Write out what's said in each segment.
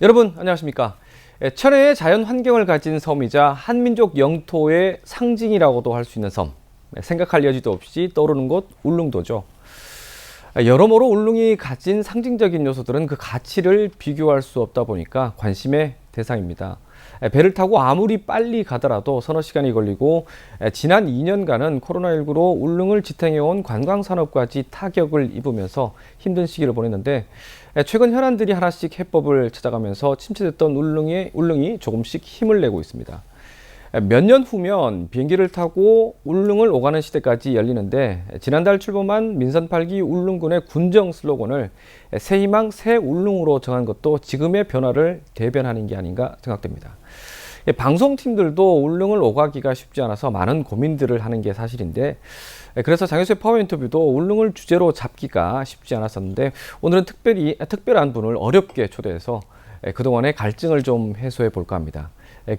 여러분 안녕하십니까. 천혜의 자연 환경을 가진 섬이자 한민족 영토의 상징이라고도 할 수 있는 섬. 생각할 여지도 없이 떠오르는 곳 울릉도죠. 여러모로 울릉이 가진 상징적인 요소들은 그 가치를 비교할 수 없다 보니까 관심의 대상입니다. 배를 타고 아무리 빨리 가더라도 서너 시간이 걸리고 지난 2년간은 코로나19로 울릉을 지탱해온 관광산업까지 타격을 입으면서 힘든 시기를 보냈는데 최근 현안들이 하나씩 해법을 찾아가면서 침체됐던 울릉이 조금씩 힘을 내고 있습니다. 몇 년 후면 비행기를 타고 울릉을 오가는 시대까지 열리는데 지난달 출범한 민선 8기 울릉군의 군정 슬로건을 새 희망 새 울릉으로 정한 것도 지금의 변화를 대변하는 게 아닌가 생각됩니다. 방송팀들도 울릉을 오가기가 쉽지 않아서 많은 고민들을 하는 게 사실인데 그래서 장효수의 파워 인터뷰도 울릉을 주제로 잡기가 쉽지 않았었는데 오늘은 특별한 분을 어렵게 초대해서 그동안의 갈증을 좀 해소해 볼까 합니다.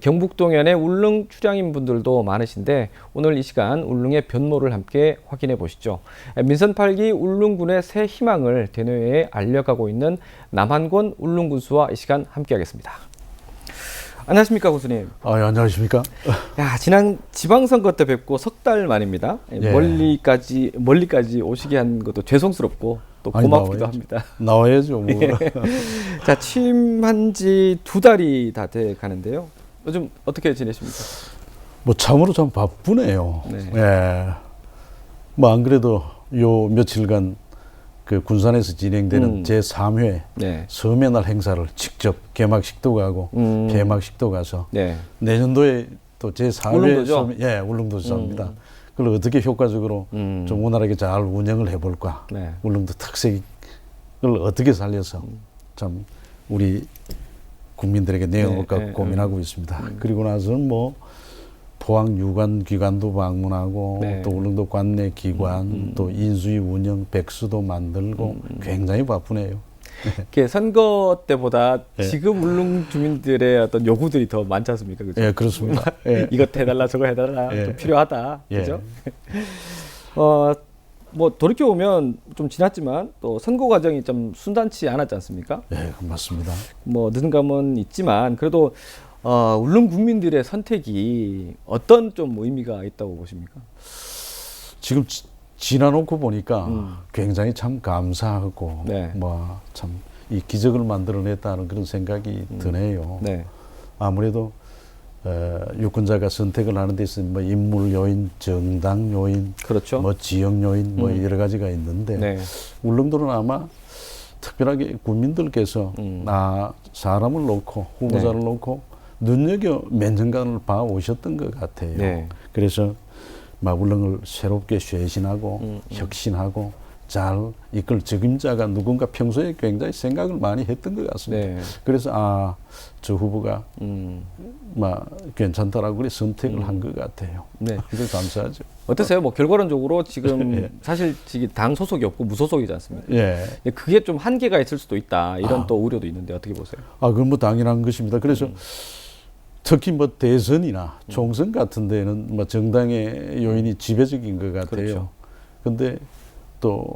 경북 동해안의 울릉 출향인 분들도 많으신데 오늘 이 시간 울릉의 변모를 함께 확인해 보시죠. 민선 8기 울릉군의 새 희망을 대내외에 알려가고 있는 남한권 울릉 군수와 이 시간 함께 하겠습니다. 안녕하십니까 군수님. 안녕하십니까. 야, 지난 지방선거 때 뵙고 석 달 만입니다. 예. 멀리까지 오시게 한 것도 죄송스럽고 또 고맙기도 합니다. 나와야죠. 뭐. 자, 취임한 지 2달이 다 돼 가는데요. 요즘 어떻게 지내십니까? 뭐 참으로 참 바쁘네요. 네. 예. 뭐 안 그래도 요 며칠간 그 군산에서 진행되는 제3회 네. 섬의 날 행사를 직접 개막식도 가고 폐막식도 가서 네. 내년도에 또 제4회 울릉도죠? 울릉도 섬입니다. 그걸 어떻게 효과적으로 좀 원활하게 잘 운영을 해볼까. 네. 울릉도 특색을 어떻게 살려서 참 우리 국민들에게 내어놓을까 고민하고 있습니다. 그리고 나서는 뭐 포항 유관 기관도 방문하고 네. 또 울릉도 관내 기관 또 인수위 운영 백수도 만들고 굉장히 바쁘네요. 선거 때보다 예. 지금 울릉 주민들의 어떤 요구들이 더 많지 않습니까? 그죠? 예, 그렇습니다. 예. 이것 해달라 저거 해달라 예. 좀 필요하다. 예. 그죠? 뭐 돌이켜보면 좀 지났지만 또 선거 과정이 좀 순탄치 않았지 않습니까? 예, 맞습니다. 뭐 늦은 감은 있지만 그래도 울릉 국민들의 선택이 어떤 좀 의미가 있다고 보십니까? 지금 지나놓고 보니까 굉장히 참 감사하고 네. 뭐 참 이 기적을 만들어냈다는 그런 생각이 드네요. 네. 아무래도 유권자가 선택을 하는 데 있어 뭐 인물 요인, 정당 요인, 그렇죠. 뭐 지역 요인, 뭐 여러 가지가 있는데 네. 울릉도는 아마 특별하게 국민들께서 사람을 놓고 후보자를 네. 놓고 눈여겨 몇 년간을 봐 오셨던 것 같아요. 네. 그래서 막 울릉을 새롭게 쇄신하고 혁신하고 잘 이끌 적임자가 누군가 평소에 굉장히 생각을 많이 했던 것 같습니다. 네. 그래서 저 후보가 막 괜찮다라고 그래 선택을 한 것 같아요. 네. 굉장히 감사하죠. 어떠세요? 뭐 결과론적으로 지금 예. 사실 당 소속이 없고 무소속이지 않습니까? 예. 근데 그게 좀 한계가 있을 수도 있다. 이런 또 우려도 있는데 어떻게 보세요? 그건 뭐 당연한 것입니다. 그래서 특히 뭐 대선이나 총선 같은 데는 뭐 정당의 요인이 지배적인 것 같아요. 그렇죠. 근데 또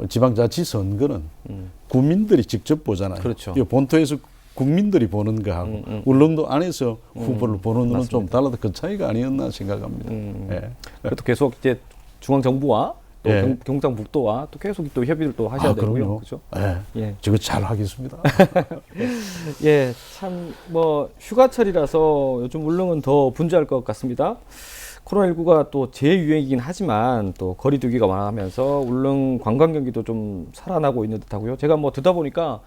지방자치선거는 국민들이 직접 보잖아요. 그렇죠. 이 본토에서 국민들이 보는 거하고 울릉도 안에서 후보를 보는 거는 좀 달라도 그 차이가 아니었나 생각합니다. 예. 그래도 계속 이제 중앙 정부와 또 예. 경상북도와 또 계속 또 협의를 또 하셔야 되고요. 그럼요. 그렇죠? 예. 예. 저거 잘 하겠습니다. 예, 참 뭐 휴가철이라서 요즘 울릉은 더 분주할 것 같습니다. 코로나19가 또 재유행이긴 하지만 또 거리두기가 완화하면서 울릉 관광 경기도 좀 살아나고 있는 듯하고요. 제가 뭐 듣다 보니까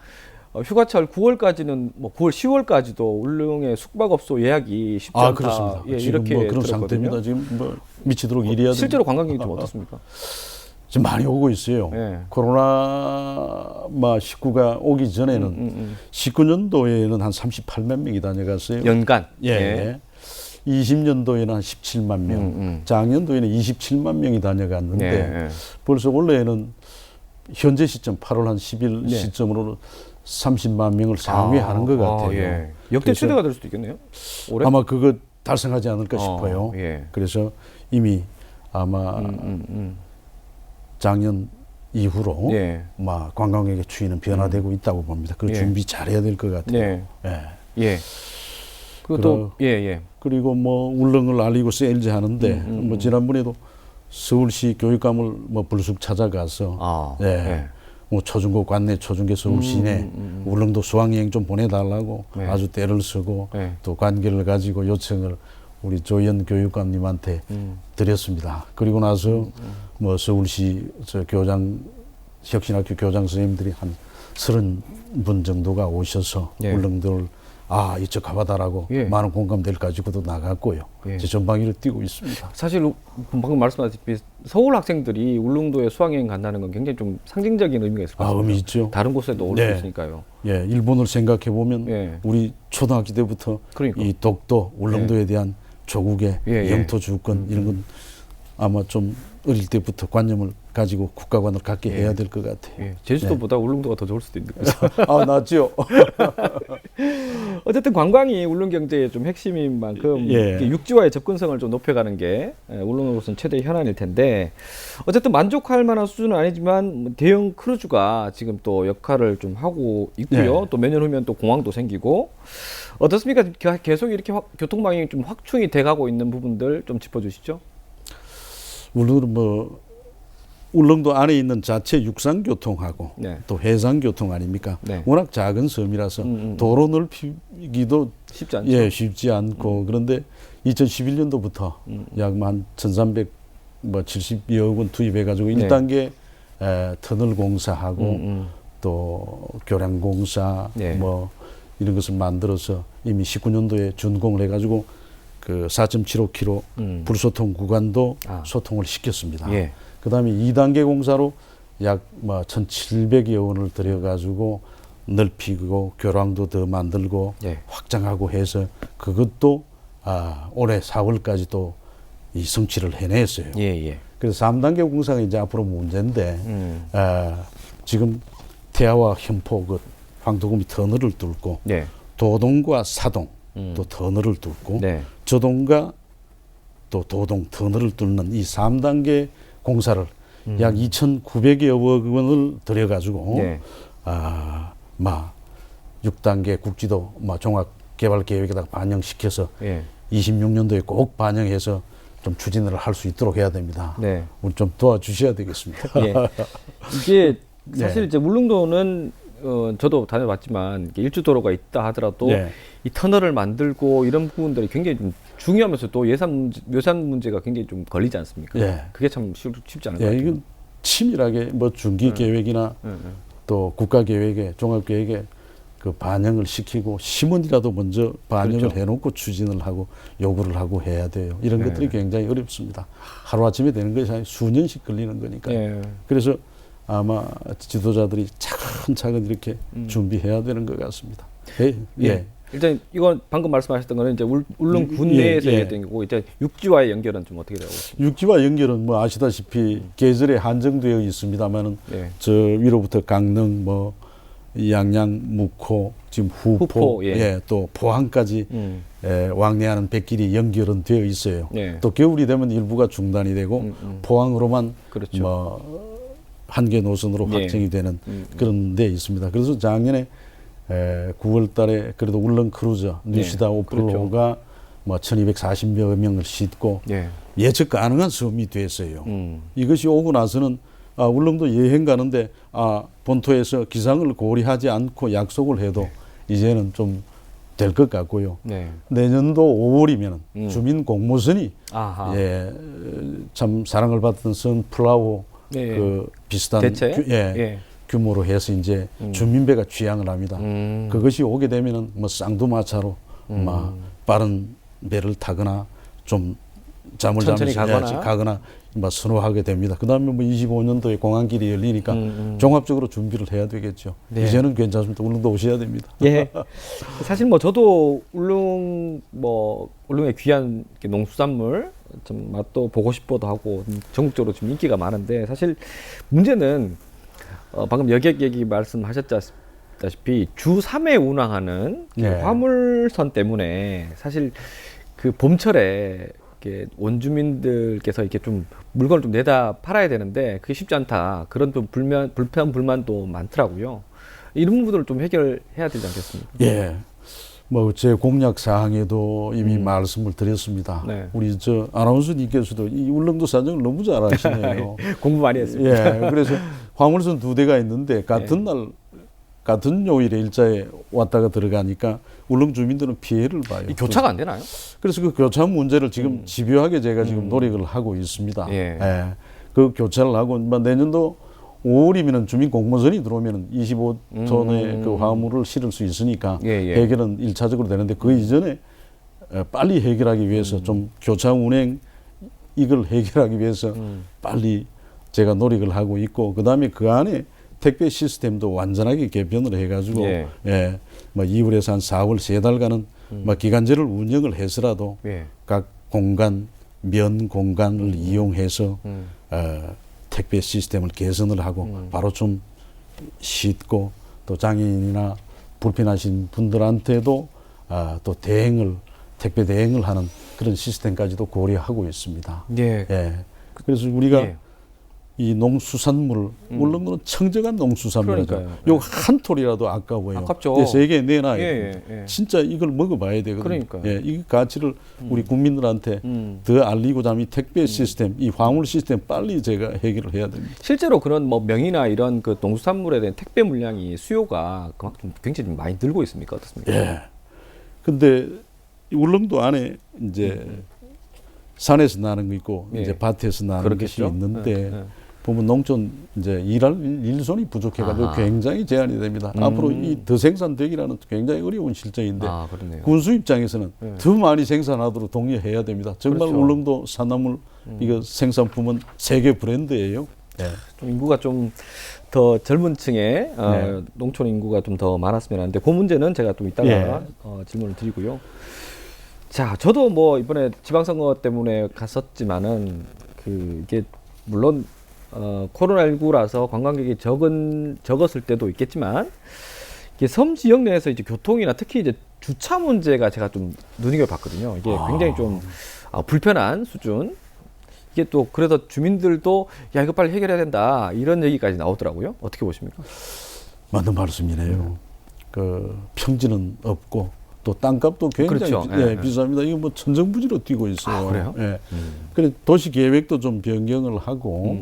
휴가철 9월까지는 뭐 9월, 10월까지도 울릉의 숙박업소 예약이 쉽지 않다. 그렇습니다. 예, 지금 이렇게 뭐 그런 들었거든요. 상태입니다. 지금 뭐 미치도록 일해야 실제로 관광 경기 좀 어떻습니까? 지금 많이 오고 있어요. 예. 코로나 19가 오기 전에는 19년도에는 한 38만 명이 다녀갔어요. 연간. 예. 20년도에는 한 17만 명, 작년도에는 27만 명이 다녀갔는데 예. 벌써 올해는 현재 시점 8월 한 10일 네. 시점으로 30만 명을 상회하는 것 같아요. 예. 역대 최대가 될 수도 있겠네요. 올해? 아마 그거 달성하지 않을까 싶어요. 예. 그래서 이미 아마 작년 이후로 예. 막 관광객의 추이는 변화되고 있다고 봅니다. 그 예. 준비 잘해야 될 것 같아요. 네. 예. 예. 그것도 예. 그리고 뭐 울릉을 알리고 세일즈 하는데 뭐 지난번에도 서울시 교육감을 뭐 불쑥 찾아가서 예. 예. 뭐 초중고 관내 초중계 서울 시내 울릉도 수학여행 좀 보내달라고 네. 아주 때를 쓰고 네. 또 관계를 가지고 요청을 우리 조현 교육감님한테 드렸습니다. 그리고 나서 뭐 서울시 저 교장 혁신학교 교장 선생님들이 한 30분 정도가 오셔서 예. 울릉도를 이쪽 가봐다라고 예. 많은 공감대를 가지고도 나갔고요. 예. 이제 전방위를 뛰고 있습니다. 사실 방금 말씀하셨다시피 서울 학생들이 울릉도에 수학여행 간다는 건 굉장히 좀 상징적인 의미가 있을 것 같습니다. 의미 있죠. 다른 곳에도 올 수 있으니까요. 예, 일본을 생각해 보면 예. 우리 초등학교 때부터 그러니까. 이 독도, 울릉도에 대한 조국의 예. 영토 주권 이런 건 아마 좀 어릴 때부터 관념을 가지고 국가관을 갖게 해야 될 것 같아요. 예. 제주도보다 울릉도가 더 좋을 수도 있는 거죠. 낫죠. 어쨌든 관광이 울릉 경제의 좀 핵심인 만큼 예. 이렇게 육지와의 접근성을 좀 높여가는 게 울릉으로서는 최대의 현안일 텐데 어쨌든 만족할 만한 수준은 아니지만 대형 크루즈가 지금 또 역할을 좀 하고 있고요. 네. 또 몇 년 후면 또 공항도 생기고 어떻습니까? 계속 이렇게 교통망이 좀 확충이 돼가고 있는 부분들 좀 짚어주시죠. 울릉도 안에 있는 자체 육상교통하고 네. 또 해상교통 아닙니까? 네. 워낙 작은 섬이라서 도로 넓히기도 쉽지 않죠. 예, 쉽지 않고 그런데 2011년도부터 약 한 1,370여 원 투입해가지고 네. 1단계 터널 공사하고 또 교량 공사 네. 뭐 이런 것을 만들어서 이미 19년도에 준공을 해가지고 그 4.75km 불소통 구간도 소통을 시켰습니다. 예. 그다음에 2단계 공사로 약 1,700여 원을 들여가지고 넓히고 교량도 더 만들고 예. 확장하고 해서 그것도 올해 4월까지 또 이 성취를 해냈어요. 예. 그래서 3단계 공사가 이제 앞으로 문제인데 지금 태화와 현포 그 황도구미 터널을 뚫고 네. 도동과 사동 또 터널을 뚫고 네. 저동과 또 도동 터널을 뚫는 이 3단계 공사를 약 2,900여 원을 들여가지고 네. 6단계 국지도 종합개발계획에다가 반영시켜서 예. 26년도에 꼭 반영해서 좀 추진을 할 수 있도록 해야 됩니다. 네. 우리 좀 도와주셔야 되겠습니다. 예. 이게 사실 이제 울릉도는 저도 다녀봤지만 일주 도로가 있다 하더라도 네. 이 터널을 만들고 이런 부분들이 굉장히 좀 중요하면서 또 예산 문제가 굉장히 좀 걸리지 않습니까? 예. 그게 참 쉽지 않은 것 같아요. 이건 치밀하게 중기 계획이나 또 국가 계획에 종합 계획에 그 반영을 시키고 시문이라도 먼저 반영을 그렇죠. 해놓고 추진을 하고 요구를 하고 해야 돼요. 이런 네. 것들이 굉장히 어렵습니다. 하루 아침에 되는 것이 아니라 수년씩 걸리는 거니까. 예. 그래서 아마 지도자들이 차근차근 이렇게 준비해야 되는 것 같습니다. 예. 일단 이건 방금 말씀하셨던 거는 이제 울릉군 내에서 했던 거고 이제 육지와의 연결은 좀 어떻게 되고 있습니까? 육지와 연결은 아시다시피 계절에 한정되어 있습니다만은 예. 저 위로부터 강릉 양양, 묵호, 지금 후포, 또 포항까지 왕래하는 백길이 연결은 되어 있어요. 예. 또 겨울이 되면 일부가 중단이 되고 포항으로만 그렇죠. 한개 노선으로 확정이 되는 그런 데 있습니다. 그래서 작년에 9월 달에 그래도 울릉 크루저 뉴시다 오플로가 1240여 명을 싣고 예측 가능한 섬이 됐어요. 이것이 오고 나서는 울릉도 여행 가는데 본토에서 기상을 고려하지 않고 약속을 해도 이제는 좀 될 것 같고요. 내년도 5월이면 주민 공모선이 참 사랑을 받던 선플라워 그 비슷한 규모로 해서 이제 주민배가 취향을 합니다. 그것이 오게 되면은 쌍두마차로 빠른 배를 타거나 좀 잠을 자면서 가거나 선호하게 됩니다. 그다음에 25년도에 공항길이 열리니까 종합적으로 준비를 해야 되겠죠. 이제는 괜찮습니다. 울릉도 오셔야 됩니다. 예. 사실 저도 울릉의 귀한 농수산물 좀 맛도 보고 싶어도 하고 전국적으로 좀 인기가 많은데 사실 문제는 방금 여객 얘기 말씀하셨다시피 주 3회 운항하는 화물선 때문에 사실 그 봄철에 이렇게 원주민들께서 이렇게 좀 물건을 좀 내다 팔아야 되는데 그게 쉽지 않다. 그런 좀 불편 불만도 많더라고요. 이런 부분들을 좀 해결해야 되지 않겠습니까? 예. 뭐 제 공약 사항에도 이미 말씀을 드렸습니다. 네. 우리 저 아나운서님께서도 이 울릉도 사정을 너무 잘 아시네요. 공부 많이 했습니다. 예. 그래서 화물선 2대가 있는데 같은 날 같은 요일에 일자에 왔다가 들어가니까 울릉 주민들은 피해를 봐요. 이 교차가 안 되나요? 그래서 그 교차 문제를 지금 집요하게 제가 지금 노력을 하고 있습니다. 예. 예. 그 교차를 하고 내년도 5월이면 주민 공모전이 들어오면 25톤의 그 화물을 실을 수 있으니까 해결은 1차적으로 되는데 그 이전에 빨리 해결하기 위해서 좀 교차 운행 이걸 해결하기 위해서 빨리 제가 노력을 하고 있고 그다음에 그 안에 택배 시스템도 완전하게 개편을 해가지고 뭐 2월에서 한 4월 3달간은 뭐 기간제를 운영을 해서라도 각 공간 면 공간을 이용해서 택배 시스템을 개선을 하고 바로 좀 쉽고 또 장애인이나 불편하신 분들한테도 또 택배 대행을 하는 그런 시스템까지도 고려하고 있습니다. 예. 그래서 우리가 이 농수산물 울릉도는 청정한 농수산물이죠. 요 한 톨이라도 아까워요. 아깝죠. 세계에 내놔야 진짜 이걸 먹어봐야 되거든요. 그러니까요. 예, 이 가치를 우리 국민들한테 더 알리고자 하면 이 택배 시스템, 이 화물 시스템 빨리 제가 해결을 해야 됩니다. 실제로 그런 뭐 명이나 이런 그 농수산물에 대한 택배 물량이 수요가 그만큼 굉장히 많이 늘고 있습니까? 어떻습니까? 예. 근데 울릉도 안에 이제 산에서 나는 거 있고 이제 밭에서 나는 그렇겠죠? 것이 있는데 보면 농촌 이제 일할 일손이 부족해가지고 굉장히 제한이 됩니다. 앞으로 이 더 생산되기라는 굉장히 어려운 실정인데 군수 입장에서는 더 많이 생산하도록 독려해야 됩니다. 정말 울릉도 산나물 이거 생산품은 세계 브랜드예요. 좀 인구가 좀 더 젊은 층의 농촌 인구가 좀 더 많았으면 하는데 그 문제는 제가 좀 이따가 질문을 드리고요. 자, 저도 뭐 이번에 지방선거 때문에 갔었지만은 이게 물론 코로나19라서 관광객이 적었을 때도 있겠지만 이게 섬 지역 내에서 이제 교통이나 특히 이제 주차 문제가 제가 좀 눈여겨봤거든요. 이게 굉장히 좀 불편한 수준. 이게 또 그래서 주민들도 야 이거 빨리 해결해야 된다 이런 얘기까지 나오더라고요. 어떻게 보십니까? 맞는 말씀이네요. 그 평지는 없고 또 땅값도 굉장히 비쌉니다. 이거 뭐 천정부지로 뛰고 있어요. 그래요? 그래 도시 계획도 좀 변경을 하고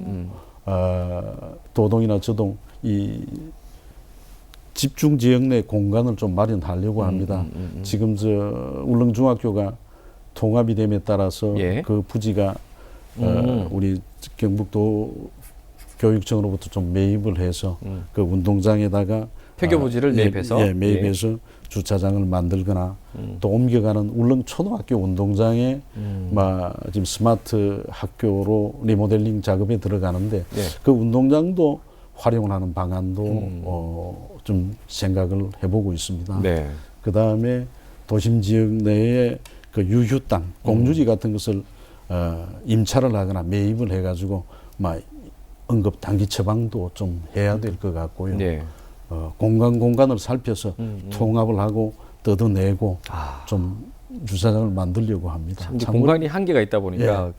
도동이나 저동 이 집중 지역 내 공간을 좀 마련하려고 합니다. 지금 저 울릉중학교가 통합이 됨에 따라서 그 부지가 우리 경북도 교육청으로부터 좀 매입을 해서 그 운동장에다가 폐교 부지를 매입해서 매입해서 주차장을 만들거나 또 옮겨가는 울릉초등학교 운동장에 지금 스마트 학교로 리모델링 작업에 들어가는데 그 운동장도 활용을 하는 방안도 좀 생각을 해보고 있습니다. 그 다음에 도심 지역 내에 그 유휴 땅, 공유지 같은 것을 임차를 하거나 매입을 해가지고 응급 단기 처방도 좀 해야 될 것 같고요. 공간을 살펴서 통합을 하고 뜯어내고 좀 주차장을 만들려고 합니다. 공간이 한계가 있다 보니까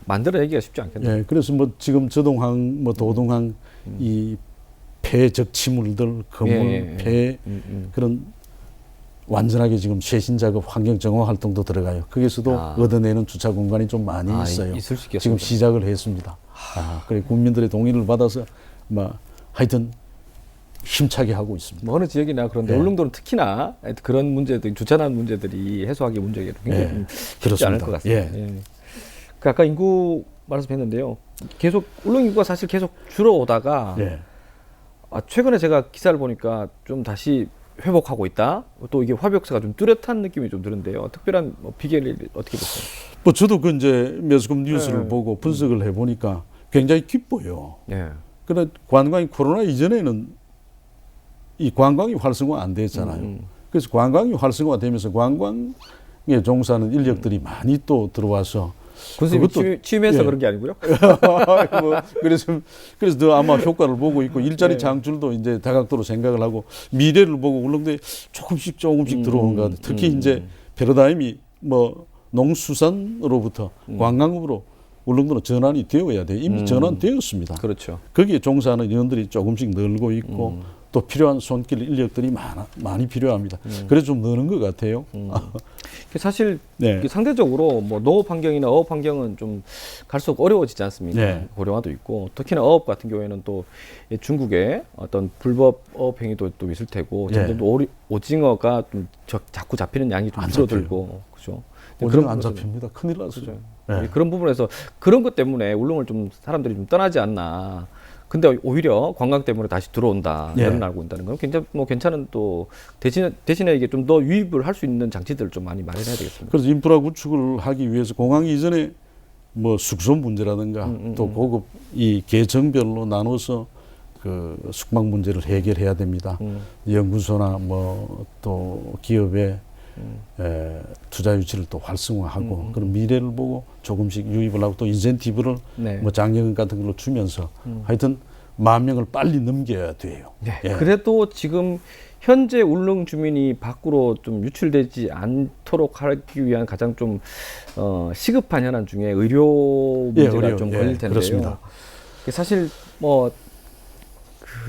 만들어내기가 쉽지 않겠네요. 그래서 뭐 지금 저동항, 도동항 이 폐적치물들, 건물 폐 그런 완전하게 지금 쇄신 작업, 환경 정화 활동도 들어가요. 거기서도 얻어내는 주차 공간이 좀 많이 있어요. 있을 수 있겠습니다. 지금 시작을 했습니다. 그래 국민들의 동의를 받아서 하여튼 힘차게 하고 있습니다. 어느 지역이나 그런데 울릉도는 특히나 그런 문제들, 주차난 문제들이 해소하기 문제가 굉장히 쉽지 않을 것 같습니다. 아까 인구 말씀했는데요. 계속 울릉 인구가 사실 계속 줄어오다가 최근에 제가 기사를 보니까 좀 다시 회복하고 있다. 또 이게 화벽사가 좀 뚜렷한 느낌이 좀 드는데요. 특별한 비결이 어떻게 보세요? 저도 그 이제 매스컴 뉴스를 보고 분석을 해보니까 굉장히 기뻐요. 그런데 관광이 코로나 이전에는 이 관광이 활성화 안 됐잖아요. 그래서 관광이 활성화되면서 관광에 종사하는 인력들이 많이 또 들어와서 그것도 취임해서 그런 게 아니고요. 그래서 더 아마 효과를 보고 있고 일자리 창출도 이제 다각도로 생각을 하고 미래를 보고 울릉도에 조금씩 들어오는 것 같아요. 특히 이제 패러다임이 농수산으로부터 관광업으로 울릉도는 전환이 되어야 돼요. 이미 전환되었습니다. 그렇죠. 거기에 종사하는 인원들이 조금씩 늘고 있고 또 필요한 손길 인력들이 많이 필요합니다. 그래서 좀 느는 것 같아요. 사실 네. 상대적으로 뭐 농업 환경이나 어업 환경은 좀 갈수록 어려워지지 않습니까? 네. 고령화도 있고 특히나 어업 같은 경우에는 또 중국의 어떤 불법 어업 행위도 또 있을 테고 네. 점점 또 오징어가 좀 자꾸 잡히는 양이 좀 안 줄어들고 그죠? 오징어 안 부분에서- 잡힙니다. 큰일 났어요. 그죠. 네. 그런 부분에서 그런 것 때문에 울릉을 좀 사람들이 좀 떠나지 않나. 근데 오히려 관광 때문에 다시 들어온다. 예. 이런 알고 있다는 건 굉장히 뭐 괜찮은 또 대신에 이게 좀 더 유입을 할 수 있는 장치들을 좀 많이 마련해야 되겠습니다. 그래서 인프라 구축을 하기 위해서 공항 이전에 뭐 숙소 문제라든가 또 고급 이 계층별로 나눠서 그 숙박 문제를 해결해야 됩니다. 연구소나 뭐 또 기업의 투자 유치를 또 활성화하고 그런 미래를 보고 조금씩 유입을 하고 또 인센티브를 네. 뭐 장려금 같은 걸로 주면서 하여튼 10,000명을 빨리 넘겨야 돼요. 네. 예. 그래도 지금 현재 울릉 주민이 밖으로 좀 유출되지 않도록 하기 위한 가장 좀 시급한 현안 중에 의료 문제가 의료. 좀 예, 걸릴 텐데요. 그렇습니다. 사실 뭐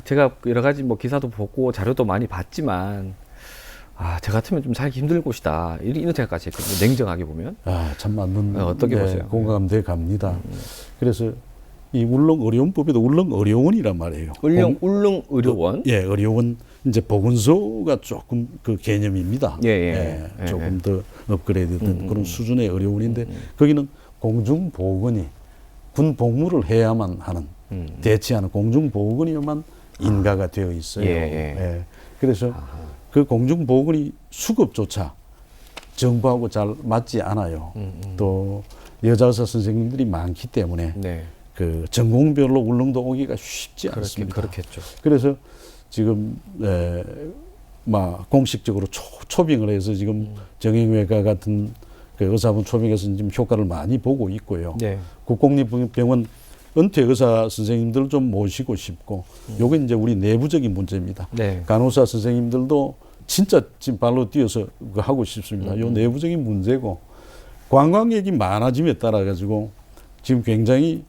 제가 여러 가지 뭐 기사도 보고 자료도 많이 봤지만 저 같으면 좀 살기 힘들 곳이다 이런 생각까지 했거든요. 냉정하게 보면. 참 맞는 어떻게 보세요? 공감돼 갑니다. 그래서 이 울릉 의료원법에도 울릉 의료원이란 말이에요. 울릉 의료원. 예, 의료원 이제 보건소가 조금 그 개념입니다. 예. 조금 더 업그레이드된 그런 수준의 의료원인데 거기는 공중보건이 군 복무를 해야만 하는 대체하는 공중보건이야만 인가가 되어 있어요. 예. 그래서 그 공중보건이 수급조차 정부하고 잘 맞지 않아요. 또 여자 의사 선생님들이 많기 때문에 네. 그 전공별로 울릉도 오기가 쉽지 않습니다. 그렇겠죠. 그래서 지금 막 공식적으로 초빙을 해서 지금 정형외과 같은 그 의사분 초빙해서 지금 효과를 많이 보고 있고요. 네. 국공립병원 은퇴 의사 선생님들 좀 모시고 싶고, 요게 이제 우리 내부적인 문제입니다. 네. 간호사 선생님들도 진짜 지금 발로 뛰어서 그거 하고 싶습니다. 요 내부적인 문제고, 관광객이 많아짐에 따라 가지고 지금 굉장히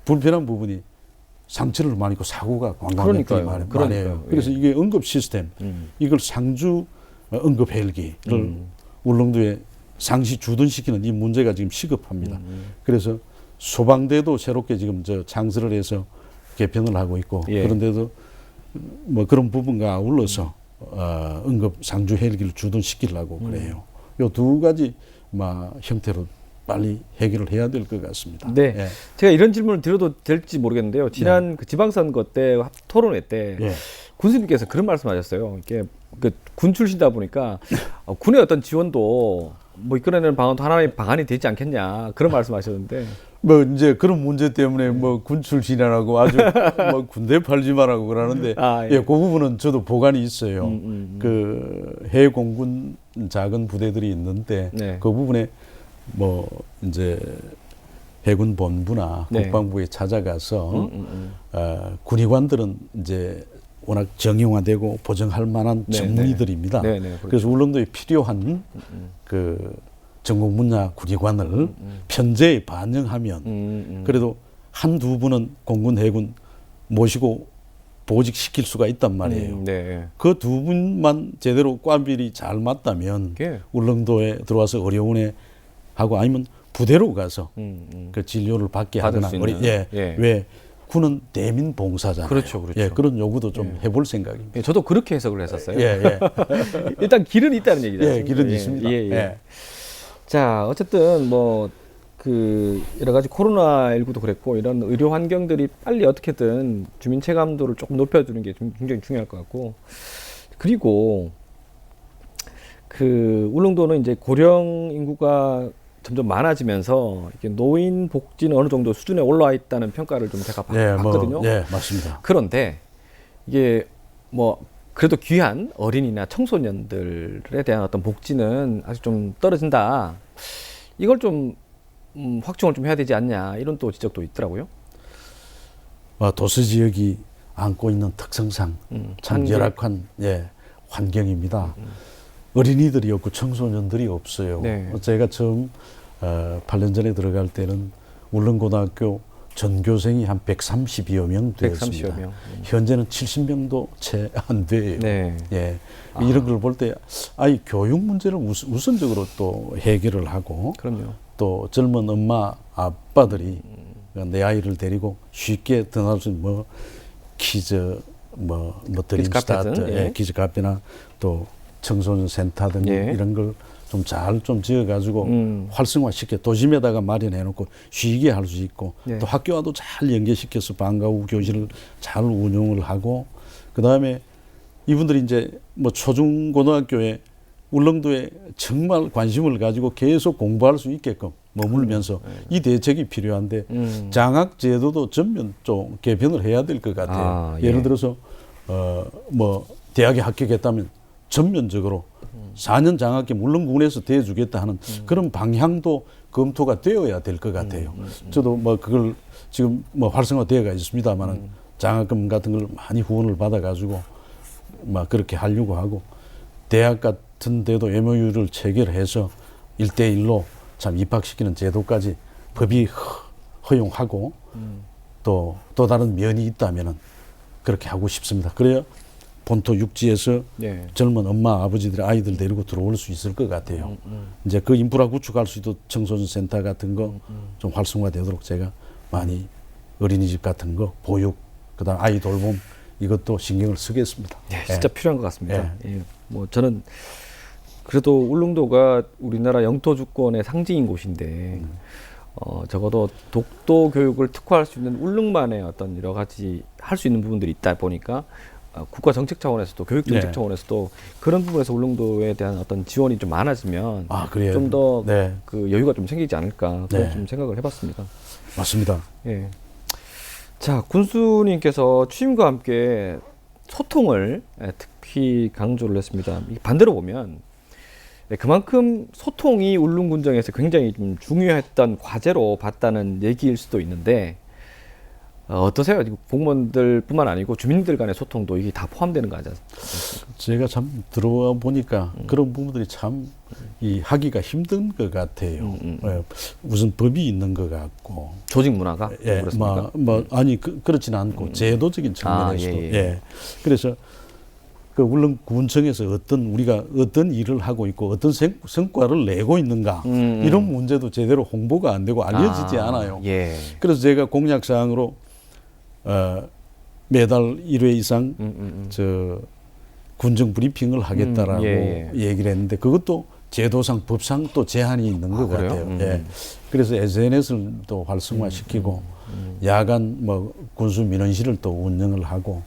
불편한 부분이 상처를 많이 입고 사고가 관광객들이 많아요. 그러니까요. 그래서 예. 이게 응급 시스템, 이걸 상주 응급 헬기를 울릉도에 상시 주둔시키는 이 문제가 지금 시급합니다. 그래서 소방대도 새롭게 지금 창설을 해서 개편을 하고 있고, 예. 그런데도 뭐 그런 부분과 아울러서 응급 상주 헬기를 주둔시키려고 그래요. 요 두 가지 형태로 빨리 해결을 해야 될 것 같습니다. 네. 예. 제가 이런 질문을 드려도 될지 모르겠는데요. 지난 그 지방선거 때 토론회 때 예. 군수님께서 그런 말씀하셨어요. 이게 군 출신이다 보니까 군의 어떤 지원도 뭐 이끌어내는 방안도 하나의 방안이 되지 않겠냐 그런 말씀하셨는데. 뭐 이제 그런 문제 때문에 뭐 군 출신이라고 아주 뭐 군대 팔지 마라고 그러는데 예. 그 부분은 저도 보관이 있어요. 그 해공군 작은 부대들이 있는데 네. 그 부분에 뭐 이제 해군 본부나 네. 국방부에 찾아가서 군의관들은 이제 워낙 정형화되고 보정할 만한 네, 전문의들입니다. 네, 네, 그렇죠. 그래서 울릉도에 필요한 그 전공 분야 군의관을 편제에 반영하면 그래도 한두 분은 공군 해군 모시고 보직시킬 수가 있단 말이에요. 네. 그 두 분만 제대로 과밀이 잘 맞다면 예. 울릉도에 들어와서 의료원에 하고 아니면 부대로 가서 그 진료를 받게 받을 하거나 수 있는. 예. 왜 군은 대민 봉사잖아요. 그렇죠. 예, 그런 요구도 좀 해볼 생각입니다. 예, 저도 그렇게 해석을 했었어요. 예. 일단 길은 있다는 얘기죠. 예, 길은 있습니다. 예. 자, 어쨌든 뭐 그 여러 가지 코로나19도 그랬고 이런 의료 환경들이 빨리 어떻게든 주민 체감도를 조금 높여주는 게 굉장히 중요할 것 같고, 그리고 그 울릉도는 이제 고령 인구가 점점 많아지면서 이게 노인 복지는 어느 정도 수준에 올라와 있다는 평가를 좀 제가 봤거든요. 맞습니다. 그런데 이게 뭐 그래도 귀한 어린이나 청소년들에 대한 어떤 복지는 아직 좀 떨어진다. 이걸 좀 확충을 좀 해야 되지 않냐 이런 또 지적도 있더라고요. 도시 지역이 안고 있는 특성상 참 한계. 열악한 환경입니다. 어린이들이 없고 청소년들이 없어요. 네. 제가 처음 8년 전에 들어갈 때는 울릉고등학교 전교생이 한 130여 명 되었습니다. 130여 명. 현재는 70명도 채 안 돼요. 네. 예. 이런 걸 볼 때 아이 교육 문제를 우선적으로 또 해결을 하고 그럼요. 또 젊은 엄마 아빠들이 내 아이를 데리고 쉽게 떠날 수 있는 뭐 키즈 뭐 드림스타트, 카페든, 예. 키즈 카페나 또 청소년 센터 등 예. 이런 걸 좀 잘 좀 지어가지고 활성화시켜 도심에다가 마련해놓고 쉬게 할 수 있고 예. 또 학교와도 잘 연계시켜서 방과 후 교실을 잘 운영을 하고 그 다음에 이분들이 이제 뭐 초중고등학교에 울릉도에 정말 관심을 가지고 계속 공부할 수 있게끔 머물면서 이 대책이 필요한데 장학 제도도 전면 좀 개편을 해야 될 것 같아요. 아, 예. 예를 들어서 뭐 대학에 합격했다면 전면적으로 4년 장학금 울릉군에서 대주겠다 하는 그런 방향도 검토가 되어야 될 것 같아요. 저도 뭐 그걸 지금 뭐 활성화되어가 있습니다만은 장학금 같은 걸 많이 후원을 받아가지고 막 그렇게 하려고 하고 대학 같은 데도 MOU를 체결해서 1대1로 참 입학시키는 제도까지 법이 허용하고 또 다른 면이 있다면은 그렇게 하고 싶습니다. 그래야 본토 육지에서 예. 젊은 엄마 아버지들이 아이들 데리고 들어올 수 있을 것 같아요. 이제 그 인프라 구축할 수 있도록 청소년 센터 같은 거 좀 활성화되도록 제가 많이 어린이집 같은 거 보육 그다음 아이 돌봄 이것도 신경을 쓰겠습니다. 네, 진짜 필요한 것 같습니다. 예. 뭐 저는 그래도 울릉도가 우리나라 영토 주권의 상징인 곳인데 적어도 독도 교육을 특화할 수 있는 울릉만의 어떤 여러 가지 할 수 있는 부분들이 있다 보니까 국가 정책 차원에서도 교육 정책 네. 차원에서도 그런 부분에서 울릉도에 대한 어떤 지원이 좀 많아지면 그래요? 좀 더 네. 그 여유가 좀 생기지 않을까 그런 네. 좀 생각을 해봤습니다. 맞습니다. 예. 자, 군수님께서 취임과 함께 소통을 특히 강조를 했습니다. 반대로 보면 그만큼 소통이 울릉군정에서 굉장히 좀 중요했던 과제로 봤다는 얘기일 수도 있는데 어떠세요? 공무원들뿐만 아니고 주민들 간의 소통도 이게 다 포함되는 거 아니겠습니까? 제가 참 들어와 보니까 그런 부분들이 참 이 하기가 힘든 것 같아요. 무슨 법이 있는 것 같고 조직 문화가 예, 그렇습니까? 아니 그렇지는 않고 제도적인 측면에서도 예. 그래서 그 울릉군청에서 우리가 어떤 일을 하고 있고 어떤 성과를 내고 있는가 이런 문제도 제대로 홍보가 안 되고 알려지지 않아요. 예. 그래서 제가 공약 사항으로 매달 1회 이상 저 군정 브리핑을 하겠다라고 얘기를 했는데 그것도 제도상 법상 또 제한이 있는 것 같아요. 예. 그래서 SNS를 또 활성화시키고 야간 뭐 군수 민원실을 또 운영을 하고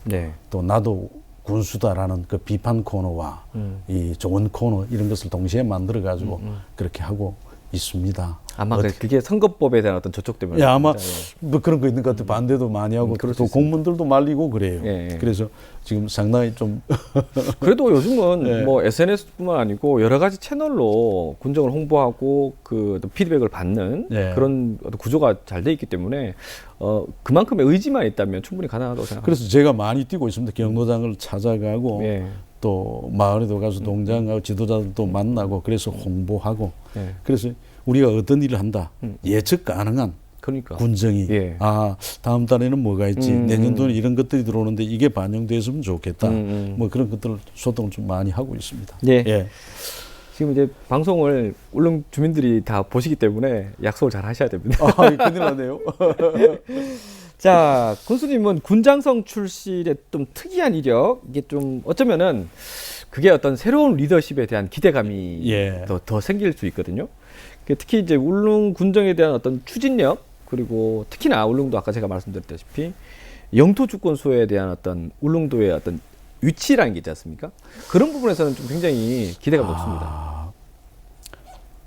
또 나도 군수다라는 그 비판 코너와 이 좋은 코너 이런 것을 동시에 만들어 가지고 그렇게 하고 있습니다. 아마 그게 선거법에 대한 어떤 저촉 때문에. 예, 아마 뭐 그런 거 있는 것 같아요. 반대도 많이 하고 또 공무원들도 말리고 그래요. 그래서 지금 상당히 좀 그래도 요즘은 뭐 SNS뿐만 아니고 여러 가지 채널로 군정을 홍보하고 그 피드백을 받는 그런 어떤 구조가 잘 돼 있기 때문에 그만큼의 의지만 있다면 충분히 가능하다고 생각합니다. 그래서 제가 많이 뛰고 있습니다. 경로장을 찾아가고 또 마을에도 가서 동장하고 지도자들도 만나고 그래서 홍보하고 그래서 우리가 어떤 일을 한다 예측 가능한 그러니까. 군정이 다음 달에는 뭐가 있지 내년도는 이런 것들이 들어오는데 이게 반영됐으면 좋겠다 뭐 그런 것들을 소통을 좀 많이 하고 있습니다. 지금 이제 방송을 울릉 주민들이 다 보시기 때문에 약속을 잘 하셔야 됩니다. 큰일 나네요. 자, 군수님은 군장성 출신의 좀 특이한 이력, 이게 좀 어쩌면은 그게 어떤 새로운 리더십에 대한 기대감이 더 생길 수 있거든요. 특히 이제 울릉 군정에 대한 어떤 추진력, 그리고 특히나 울릉도 아까 제가 말씀드렸다시피 영토 주권소에 대한 어떤 울릉도의 어떤 위치라는 게 있지 않습니까? 그런 부분에서는 좀 굉장히 기대가 높습니다.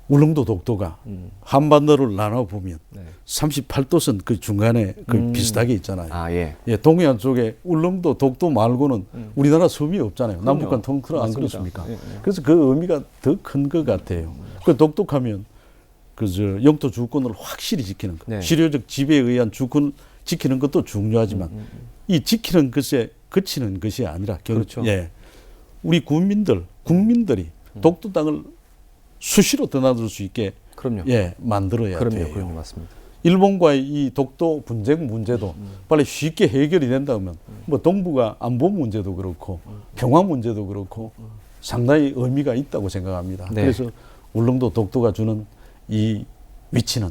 울릉도 독도가 한반도를 나눠보면 38도선 그 중간에 그 비슷하게 있잖아요. 동해안 쪽에 울릉도 독도 말고는 우리나라 섬이 없잖아요. 남북한 통틀어 안 그렇습니까? 그래서 그 의미가 더 큰 것 같아요. 그 독도하면 그 영토 주권을 확실히 지키는 것. 실효적 지배에 의한 주권을 지키는 것도 중요하지만 이 지키는 것에 그치는 것이 아니라 우리 국민들이 독도 땅을 수시로 드나들 수 있게 그럼요. 예, 만들어야 돼요. 그럼요, 맞습니다. 일본과의 이 독도 분쟁 문제도 빨리 쉽게 해결이 된다면 뭐 동북아 안보 문제도 그렇고 평화 문제도 그렇고 상당히 의미가 있다고 생각합니다. 네. 그래서 울릉도 독도가 주는 이 위치는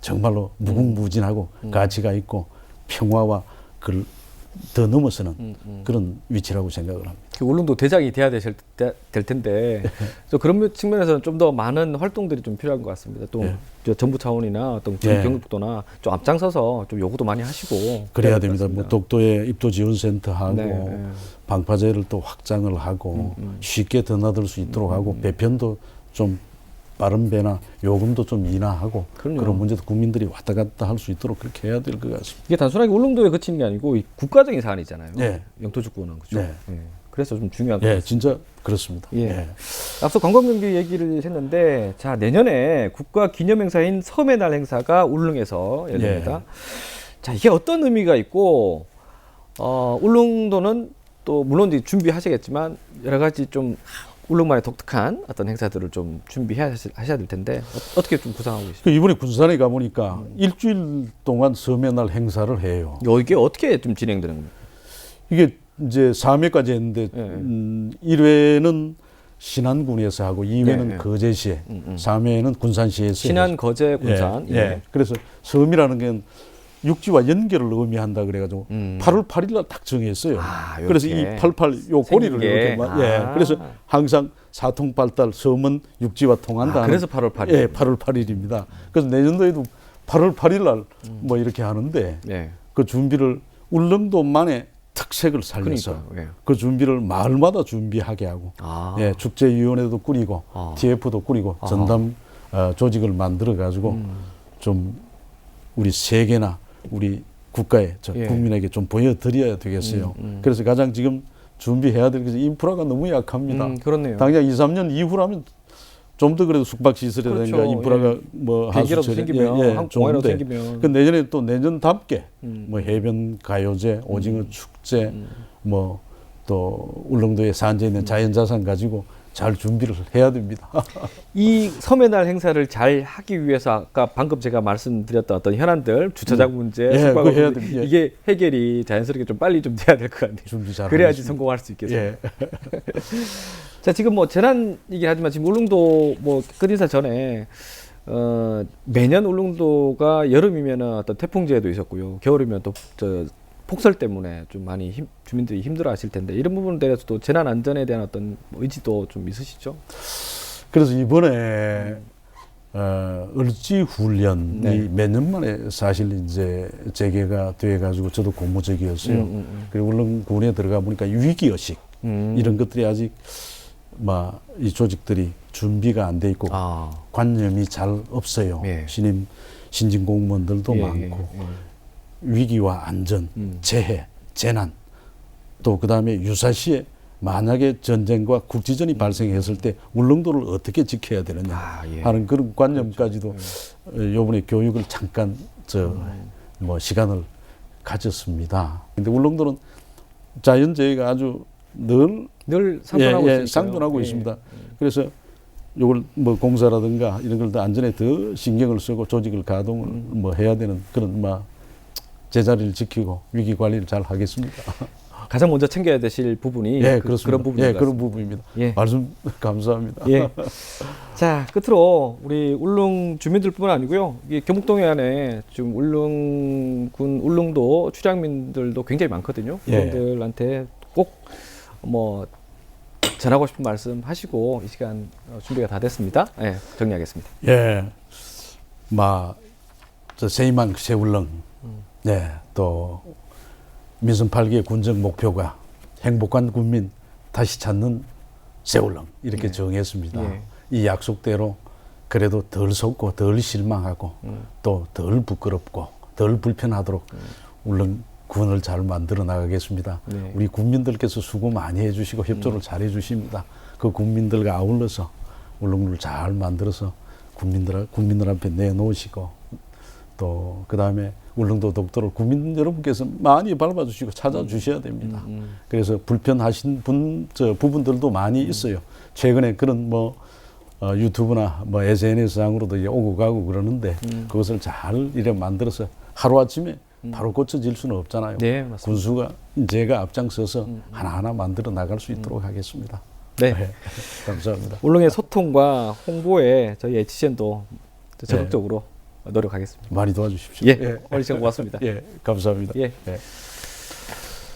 정말로 무궁무진하고 가치가 있고 평화와 그걸 더 넘어서는 그런 위치라고 생각을 합니다. 그 울릉도 대장이 돼야 될 텐데 또 그런 측면에서는 좀 더 많은 활동들이 좀 필요한 것 같습니다. 또 저 정부 차원이나 어떤 경북도나 좀 앞장서서 좀 요구도 많이 하시고 그래야 됩니다. 뭐 독도에 입도 지원센터하고 네. 방파제를 또 확장을 하고 쉽게 드나들 수 있도록 하고 배편도 좀 빠른 배나 요금도 좀 인하하고 그럼요. 그런 문제도 국민들이 왔다 갔다 할 수 있도록 그렇게 해야 될 것 같습니다. 이게 단순하게 울릉도에 그치는 게 아니고 이 국가적인 사안이잖아요. 네. 영토 주권은 그죠. 네. 예. 그래서 좀 중요한 것 예, 같습니다. 진짜 그렇습니다. 예. 예. 앞서 관광경비 얘기를 했는데 자 내년에 국가 기념 행사인 섬의 날 행사가 울릉에서 열립니다. 자 이게 어떤 의미가 있고 울릉도는 또 물론 이제 준비하시겠지만 여러 가지 좀 울릉만의 독특한 어떤 행사들을 좀 준비하셔야 될 텐데 어떻게 좀 구상하고 계십니까? 이번에 군산에 가보니까 일주일 동안 섬의 날 행사를 해요. 이게 어떻게 좀 진행되는 겁니까? 이게 이제 3회까지 했는데 1회는 신안군에서 하고 2회는 예. 거제시에 3회는 군산시에서 신안, 거제, 군산. 예. 예. 그래서 섬이라는 게 육지와 연결을 의미한다 그래가지고 8월 8일 날 딱 정했어요. 이렇게. 그래서 이 88 요 고리를 이렇게 예. 그래서 항상 사통팔달 섬은 육지와 통한다. 그래서 8월 8일. 예, 8월 8일입니다. 그래서 내년도에도 8월 8일 날 뭐 이렇게 하는데 네. 그 준비를 울릉도만의 특색을 살려서 그러니까요. 예. 그 준비를 마을마다 준비하게 하고 예, 축제위원회도 꾸리고 TF도 꾸리고 전담 조직을 만들어 가지고 좀 우리 세계나 우리 국가에 국민에게 좀 보여드려야 되겠어요. 그래서 가장 지금 준비해야 될 것이 인프라가 너무 약합니다. 그렇네요. 당장 2, 3년 이후라면 좀 더 그래도 숙박시설이라든가 그렇죠. 인프라가 뭐 비행기라도 하수처리 생기면 항공이라도 좋은데 생기면 그 내년에 또 내년답게 뭐 해변 가요제, 오징어 축제, 뭐 또 울릉도에 산재 있는 자연자산 가지고 잘 준비를 해야 됩니다. 이 섬의 날 행사를 잘 하기 위해서 아까 방금 제가 말씀드렸던 어떤 현안들 주차장 문제, 예, 숙박 그거 해야 문제, 됩니다. 예. 이게 해결이 자연스럽게 좀 빨리 좀 돼야 될 것 같네요. 준비 잘 그래야지 하겠습니다. 성공할 수 있겠어요. 예. 자 지금 뭐 재난이긴 하지만 지금 울릉도 뭐 끝인사 전에 매년 울릉도가 여름이면은 어떤 태풍재해도 있었고요, 겨울이면 또 저 폭설 때문에 좀 많이 주민들이 힘들어하실 텐데 이런 부분에 대해서도 재난 안전에 대한 어떤 의지도 좀 있으시죠? 그래서 이번에 을지 훈련이 몇 년 만에 사실 이제 재개가 돼 가지고 저도 고무적이었어요. 그리고 울릉군에 들어가 보니까 위기의식 이런 것들이 아직 이 조직들이 준비가 안 돼 있고 관념이 잘 없어요. 예. 신진 공무원들도 예, 많고 위기와 안전, 재해, 재난 또 그다음에 유사시에 만약에 전쟁과 국지전이 발생했을 때 울릉도를 어떻게 지켜야 되느냐 하는 그런 관념까지도 요번에 교육을 잠깐 시간을 가졌습니다. 근데 울릉도는 자연재해가 아주 늘 상존하고, 상존하고 있습니다. 그래서 요걸 뭐 공사라든가 이런 걸 더 안전에 더 신경을 쓰고 조직을 가동을 해야 되는 그런 제자리를 지키고 위기 관리를 잘 하겠습니다. 가장 먼저 챙겨야 되실 부분이 그런 부분인 것 그런 부분입니다. 예. 말씀 감사합니다. 예. 자, 끝으로 우리 울릉 주민들뿐만 아니고요. 이 경북동해 안에 지금 울릉군 울릉도 출향민들도 굉장히 많거든요. 그분들한테 꼭 뭐 전하고 싶은 말씀 하시고 이 시간 준비가 다 됐습니다. 예, 정리하겠습니다. 예. 저 세이망 세울릉. 네. 또 민선 8기의 군정 목표가 행복한 국민 다시 찾는 세울릉 이렇게 정했습니다. 이 약속대로 그래도 덜 속고 덜 실망하고 또 덜 부끄럽고 덜 불편하도록 울릉군을 잘 만들어 나가겠습니다. 우리 국민들께서 수고 많이 해주시고 협조를 잘 해주십니다. 그 국민들과 아울러서 울릉도를 잘 만들어서 국민들 앞에 내놓으시고 또 그다음에 울릉도 독도를 국민 여러분께서 많이 밟아주시고 찾아주셔야 됩니다. 그래서 불편하신 부분들도 많이 있어요. 최근에 그런 유튜브나 SNS상으로도 오고 가고 그러는데 그것을 잘 이래 만들어서 하루아침에 바로 고쳐질 수는 없잖아요. 네, 맞습니다. 군수가 제가 앞장서서 하나하나 만들어 나갈 수 있도록 하겠습니다. 네. 감사합니다. 울릉의 소통과 홍보에 저희 HCN도 적극적으로 노력하겠습니다. 많이 도와주십시오. 예, 오늘 시간 고맙습니다. 예, 감사합니다. 예.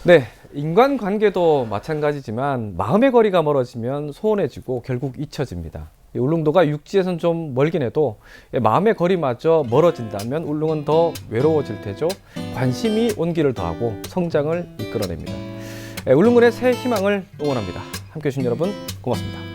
네, 인간관계도 마찬가지지만 마음의 거리가 멀어지면 소원해지고 결국 잊혀집니다. 울릉도가 육지에선 좀 멀긴 해도 마음의 거리마저 멀어진다면 울릉은 더 외로워질 테죠. 관심이 온기를 더하고 성장을 이끌어냅니다. 울릉군의 새 희망을 응원합니다. 함께해 주신 여러분 고맙습니다.